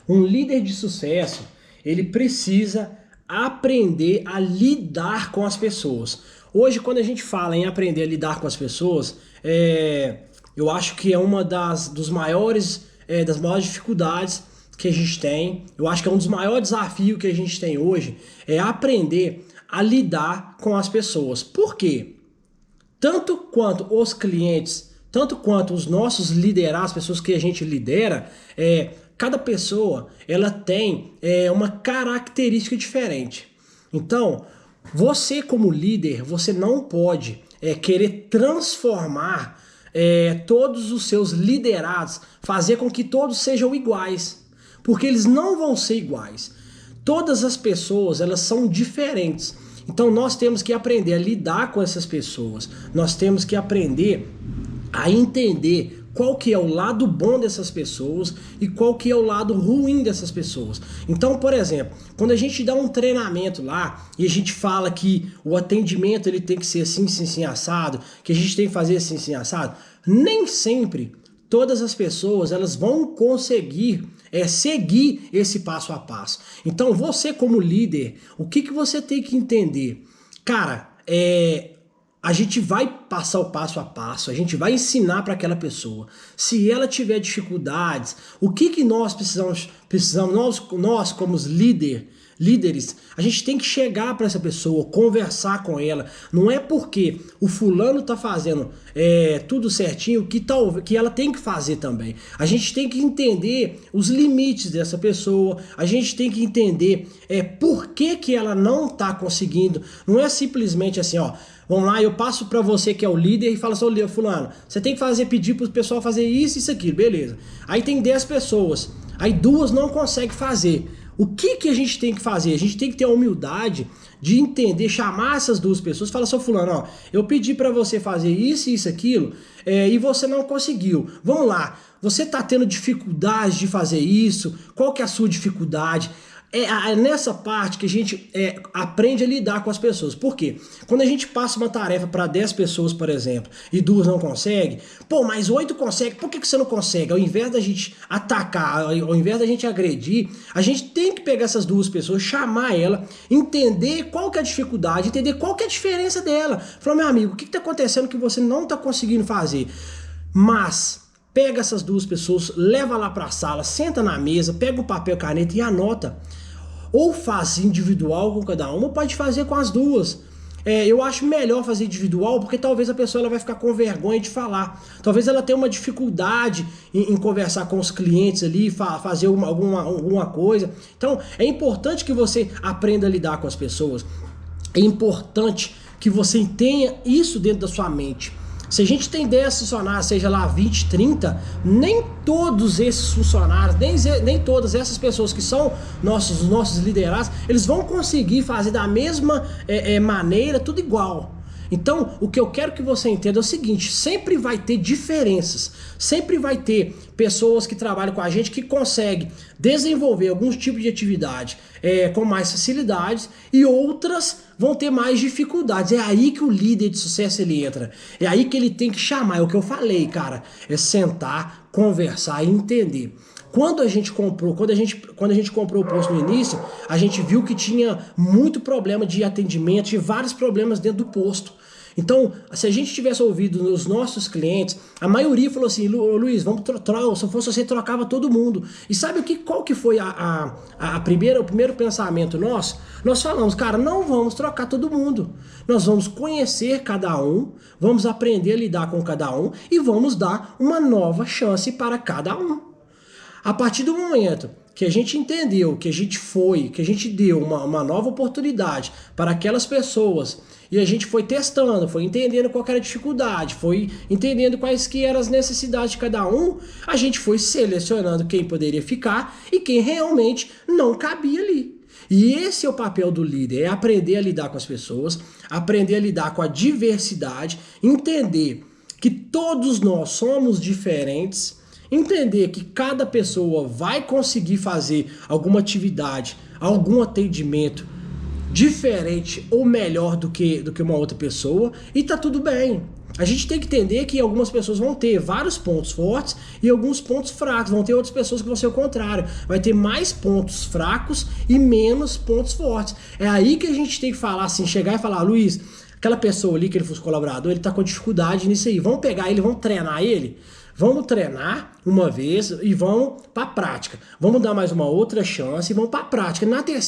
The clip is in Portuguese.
Um líder de sucesso, ele precisa aprender a lidar com as pessoas. Hoje, quando a gente fala em aprender a lidar com as pessoas, eu acho que é uma das maiores dificuldades que a gente tem. Eu acho que é um dos maiores desafios que a gente tem hoje, é aprender a lidar com as pessoas. Por quê? Tanto quanto os clientes, tanto quanto os nossos liderados, as pessoas que a gente lidera, cada pessoa ela tem uma característica diferente. Então, você como líder, você não pode querer transformar todos os seus liderados, fazer com que todos sejam iguais, porque eles não vão ser iguais. Todas as pessoas, elas são diferentes. Então nós temos que aprender a lidar com essas pessoas. Nós temos que aprender a entender qual que é o lado bom dessas pessoas e qual que é o lado ruim dessas pessoas. Então, por exemplo, quando a gente dá um treinamento lá e a gente fala que o atendimento ele tem que ser assim, assim, assim, assado, que a gente tem que fazer assim, assim, assado, nem sempre todas as pessoas elas vão conseguir seguir esse passo a passo. Então você como líder, o que você tem que entender? Cara, a gente vai passar o passo a passo, a gente vai ensinar para aquela pessoa. Se ela tiver dificuldades, o que nós precisamos nós como líderes, a gente tem que chegar para essa pessoa, conversar com ela. Não é porque o fulano tá fazendo tudo certinho que ela tem que fazer também. A gente tem que entender os limites dessa pessoa, a gente tem que entender por que ela não tá conseguindo. Não é simplesmente assim, ó, vamos lá, eu passo para você que é o líder e falo assim, fulano, você tem que pedir pro pessoal fazer isso e isso aqui, beleza. Aí tem 10 pessoas, aí 2 não conseguem fazer. O que a gente tem que fazer? A gente tem que ter a humildade de entender, chamar essas 2 pessoas e falar assim, fulano, ó, eu pedi para você fazer isso e isso, aquilo, e você não conseguiu. Vamos lá, você tá tendo dificuldade de fazer isso? Qual que é a sua dificuldade? É nessa parte que a gente aprende a lidar com as pessoas. Por quê? Quando a gente passa uma tarefa para 10 pessoas, por exemplo, e 2 não conseguem, mas 8 conseguem, por que você não consegue? Ao invés da gente atacar, ao invés da gente agredir, a gente tem que pegar essas 2 pessoas, chamar ela, entender qual que é a dificuldade, entender qual que é a diferença dela. Falar, meu amigo, o que está acontecendo que você não está conseguindo fazer? Mas pega essas 2 pessoas, leva lá para a sala, senta na mesa, pega o papel, caneta e anota. Ou faz individual com cada uma, ou pode fazer com as 2. Eu acho melhor fazer individual, porque talvez a pessoa ela vai ficar com vergonha de falar. Talvez ela tenha uma dificuldade em conversar com os clientes ali, fazer alguma coisa. Então é importante que você aprenda a lidar com as pessoas. É importante que você tenha isso dentro da sua mente. Se a gente tem 10 funcionários, seja lá 20, 30, nem todos esses funcionários, nem todas essas pessoas que são nossos liderados, eles vão conseguir fazer da mesma maneira, tudo igual. Então, o que eu quero que você entenda é o seguinte, sempre vai ter diferenças, sempre vai ter pessoas que trabalham com a gente que conseguem desenvolver alguns tipos de atividade com mais facilidades e outras vão ter mais dificuldades. É aí que o líder de sucesso ele entra, é aí que ele tem que chamar, é o que eu falei, cara, é sentar, conversar e entender. Quando a gente comprou o posto no início, a gente viu que tinha muito problema de atendimento, tinha vários problemas dentro do posto. Então, se a gente tivesse ouvido os nossos clientes, a maioria falou assim, Luiz, vamos trocar, se fosse você, trocava todo mundo. E sabe qual que foi o primeiro pensamento nosso? Nós falamos, cara, não vamos trocar todo mundo. Nós vamos conhecer cada um, vamos aprender a lidar com cada um e vamos dar uma nova chance para cada um. A partir do momento que a gente entendeu, que a gente deu uma nova oportunidade para aquelas pessoas e a gente foi testando, foi entendendo qual era a dificuldade, foi entendendo quais que eram as necessidades de cada um, a gente foi selecionando quem poderia ficar e quem realmente não cabia ali. E esse é o papel do líder, é aprender a lidar com as pessoas, aprender a lidar com a diversidade, entender que todos nós somos diferentes, entender que cada pessoa vai conseguir fazer alguma atividade, algum atendimento diferente ou melhor do que uma outra pessoa e tá tudo bem. A gente tem que entender que algumas pessoas vão ter vários pontos fortes e alguns pontos fracos. Vão ter outras pessoas que vão ser o contrário. Vai ter mais pontos fracos e menos pontos fortes. É aí que a gente tem que falar assim, chegar e falar, Luiz, aquela pessoa ali que ele fosse colaborador, ele tá com dificuldade nisso aí. Vamos pegar ele, vamos treinar ele? Vamos treinar uma vez e vamos para a prática. Vamos dar mais uma outra chance e vamos para a prática. Na terceira